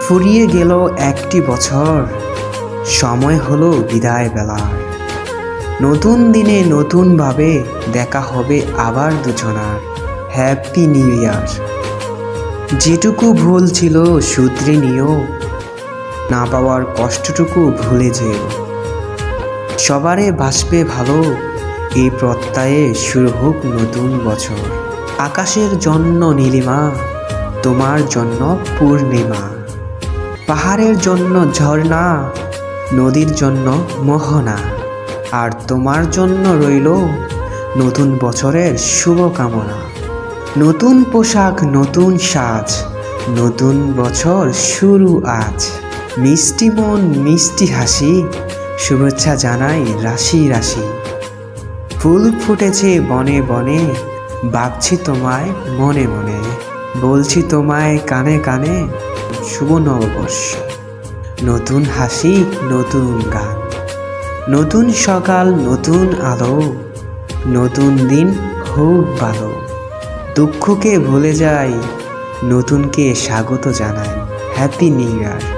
ফুরিয়ে গেল একটি বছর, সময় হলো বিদায় বেলার। নতুন দিনে নতুনভাবে দেখা হবে আবার দুজনার। Happy new year. যেটুকু ভুল ছিল শুধরে নিও, না পাওয়ার কষ্টটুকু ভুলে যেও। সবারে বাসবে ভালো, এই প্রত্যয়ে শুরু হোক নতুন বছর। আকাশের জন্য নীলিমা, তোমার জন্য পূর্ণিমা। পাহাড়ের জন্য ঝর্ণা, নদীর জন্য মোহনা। আর তোমার জন্য রইল নতুন বছরের শুভকামনা। নতুন পোশাক, নতুন সাজ, নতুন বছর শুরু আজ। মিষ্টি মন, মিষ্টি হাসি, শুভেচ্ছা জানাই রাশি রাশি। ফুল ফুটেছে বনে বনে, ভাবছি তোমায় মনে মনে। বলছি তোমায় কানে কানে, শুভ নববর্ষ। নতুন হাসি, নতুন গান, নতুন সকাল, নতুন আলো। নতুন দিন হোক ভালো। দুঃখকে ভুলে যাই, নতুনকে স্বাগত জানাই। Happy new year.